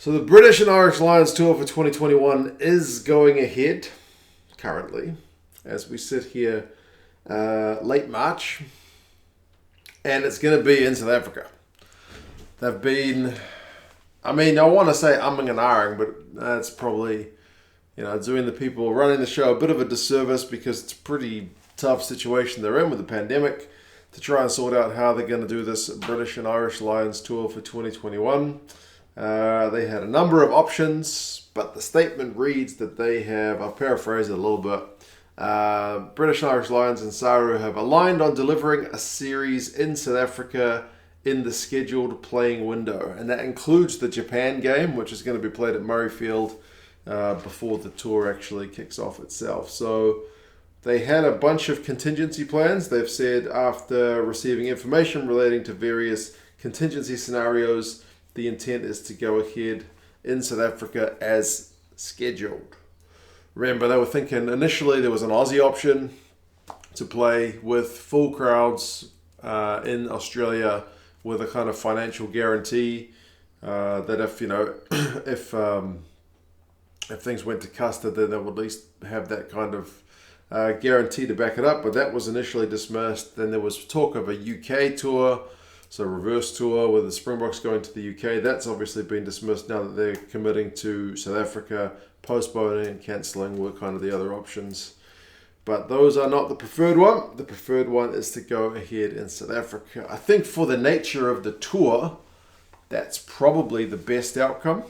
So the British and Irish Lions tour for 2021 is going ahead currently as we sit here late March, and it's going to be in South Africa. They've been, I want to say umming and ahhing, but that's probably, doing the people running the show a bit of a disservice because it's a pretty tough situation they're in with the pandemic to try and sort out how they're going to do this British and Irish Lions tour for 2021. They had a number of options, but the statement reads that they have, I'll paraphrase it a little bit, British and Irish Lions and Saru have aligned on delivering a series in South Africa in the scheduled playing window. And that includes the Japan game, which is going to be played at Murrayfield before the tour actually kicks off itself. So they had a bunch of contingency plans. They've said after receiving information relating to various contingency scenarios, the intent is to go ahead in South Africa as scheduled. Remember, they were thinking initially there was an Aussie option to play with full crowds in Australia with a kind of financial guarantee that if things went to custard, then they would at least have that kind of guarantee to back it up. But that was initially dismissed. Then there was talk of a UK tour, so reverse tour with the Springboks going to the UK. That's obviously been dismissed now that they're committing to South Africa. Postponing and cancelling were kind of the other options. But those are not the preferred one. The preferred one is to go ahead in South Africa. I think for the nature of the tour, that's probably the best outcome.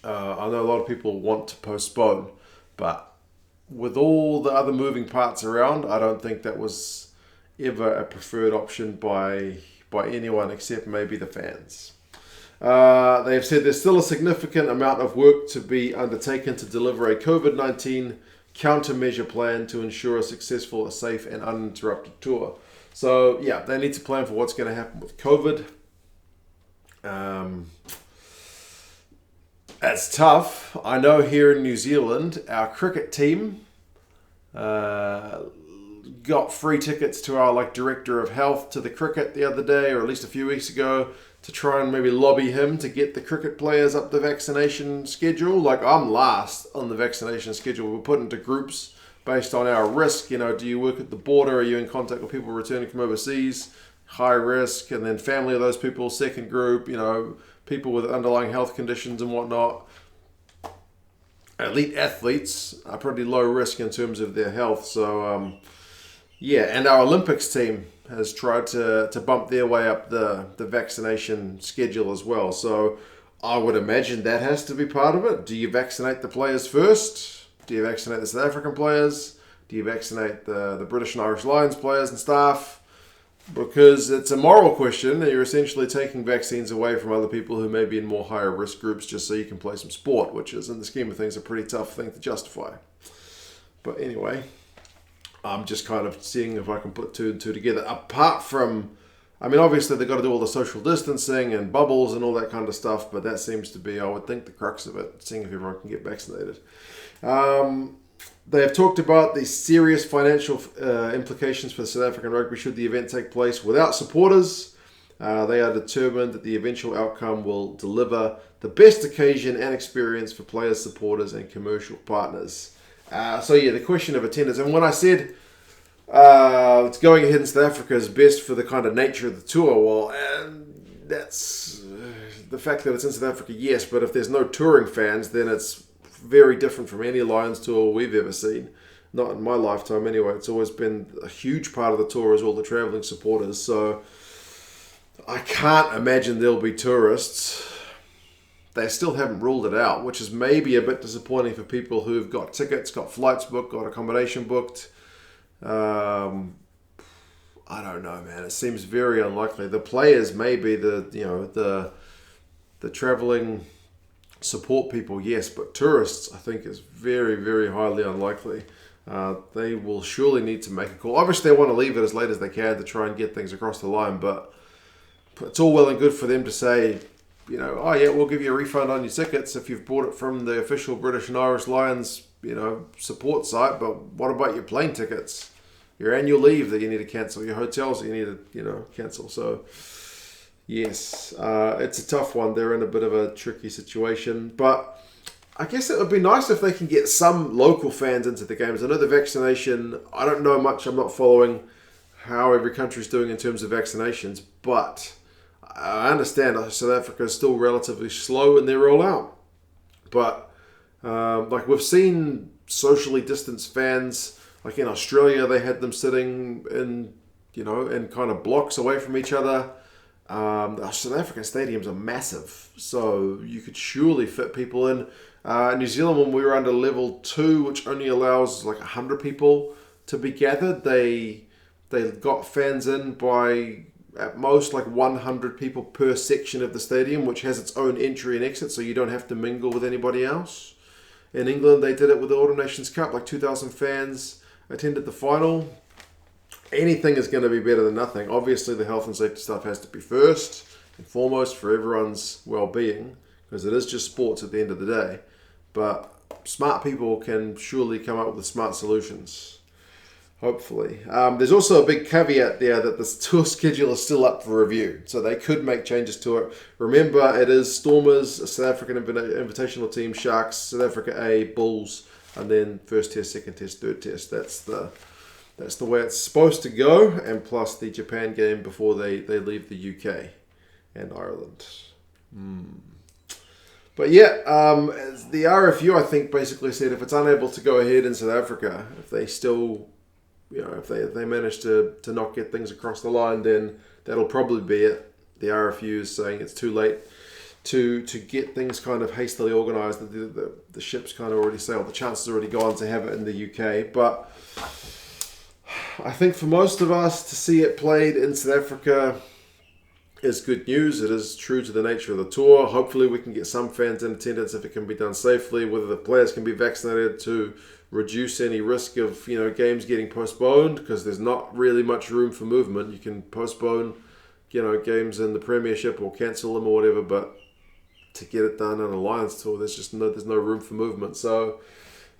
I know a lot of people want to postpone, but with all the other moving parts around, I don't think that was ever a preferred option by anyone except maybe the fans. They've said there's still a significant amount of work to be undertaken to deliver a COVID-19 countermeasure plan to ensure a successful, a safe and uninterrupted tour. So yeah, they need to plan for what's going to happen with COVID. That's tough. I know here in New Zealand, our cricket team got free tickets to our director of health to the cricket the other day, or at least a few weeks ago, to try and maybe lobby him to get the cricket players up the vaccination schedule. I'm last on the vaccination schedule. We're put into groups based on our risk. Do you work at the border? Are you in contact with people returning from overseas? High risk. And then family of those people, second group, people with underlying health conditions and whatnot. Elite athletes are pretty low risk in terms of their health. So, and our Olympics team has tried to bump their way up the vaccination schedule as well. So I would imagine that has to be part of it. Do you vaccinate the players first? Do you vaccinate the South African players? Do you vaccinate the British and Irish Lions players and staff? Because it's a moral question. You're essentially taking vaccines away from other people who may be in more higher risk groups just so you can play some sport, which is, in the scheme of things, a pretty tough thing to justify. But anyway, I'm just kind of seeing if I can put two and two together. Apart from, obviously they've got to do all the social distancing and bubbles and all that kind of stuff, but that seems to be, I would think, the crux of it, seeing if everyone can get vaccinated. They have talked about the serious financial implications for South African rugby should the event take place without supporters. They are determined that the eventual outcome will deliver the best occasion and experience for players, supporters, and commercial partners. The question of attendance. And when I said it's going ahead in South Africa is best for the kind of nature of the tour, well, that's the fact that it's in South Africa, yes, but if there's no touring fans, then it's very different from any Lions tour we've ever seen. Not in my lifetime anyway. It's always been a huge part of the tour is all the travelling supporters. So I can't imagine there'll be tourists. They still haven't ruled it out, which is maybe a bit disappointing for people who've got tickets, got flights booked, got accommodation booked. I don't know, man. It seems very unlikely. The players may be the travelling support people, yes, but tourists, I think, is very, very highly unlikely. They will surely need to make a call. Obviously, they want to leave it as late as they can to try and get things across the line, but it's all well and good for them to say, oh yeah, we'll give you a refund on your tickets if you've bought it from the official British and Irish Lions, support site, but what about your plane tickets? Your annual leave that you need to cancel, your hotels that you need to, cancel. So Yes, it's a tough one. They're in a bit of a tricky situation, but I guess it would be nice if they can get some local fans into the games. I know the vaccination, I don't know much, I'm not following how every country's doing in terms of vaccinations, but I understand South Africa is still relatively slow in their rollout. But like we've seen socially distanced fans, like in Australia, they had them sitting in, in kind of blocks away from each other. The South African stadiums are massive, so you could surely fit people in. New Zealand, when we were under level 2, which only allows like 100 people to be gathered, they got fans in by at most like 100 people per section of the stadium, which has its own entry and exit, so you don't have to mingle with anybody else. In England, they did it with the Autumn Nations Cup, like 2,000 fans attended the final. Anything is going to be better than nothing. Obviously, the health and safety stuff has to be first and foremost for everyone's well-being, because it is just sports at the end of the day. But smart people can surely come up with smart solutions, hopefully. There's also a big caveat there that this tour schedule is still up for review, so they could make changes to it. Remember, it is Stormers, a South African invitational team, Sharks, South Africa A, Bulls, and then first test, second test, third test. That's the way it's supposed to go, and plus the Japan game before they leave the UK and Ireland. But yeah, the RFU, I think, basically said if it's unable to go ahead in South Africa, if they still, if they manage to not get things across the line, then that'll probably be it. The RFU is saying it's too late to get things kind of hastily organised. The ship's kind of already sailed. The chance is already gone to have it in the UK. But I think for most of us to see it played in South Africa is good news. It is true to the nature of the tour. Hopefully we can get some fans in attendance if it can be done safely, whether the players can be vaccinated to reduce any risk of games getting postponed, because there's not really much room for movement. You can postpone games in the Premiership or cancel them or whatever, but to get it done on a Lions tour, there's no room for movement. So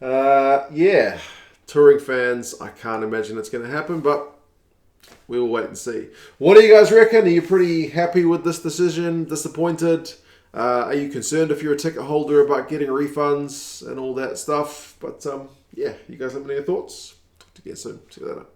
yeah, touring fans, I can't imagine it's going to happen, but we will wait and see. What do you guys reckon? Are you pretty happy with this decision? Disappointed? Are you concerned if you're a ticket holder about getting refunds and all that stuff? But yeah, you guys have any thoughts? Talk to you again soon. See you later.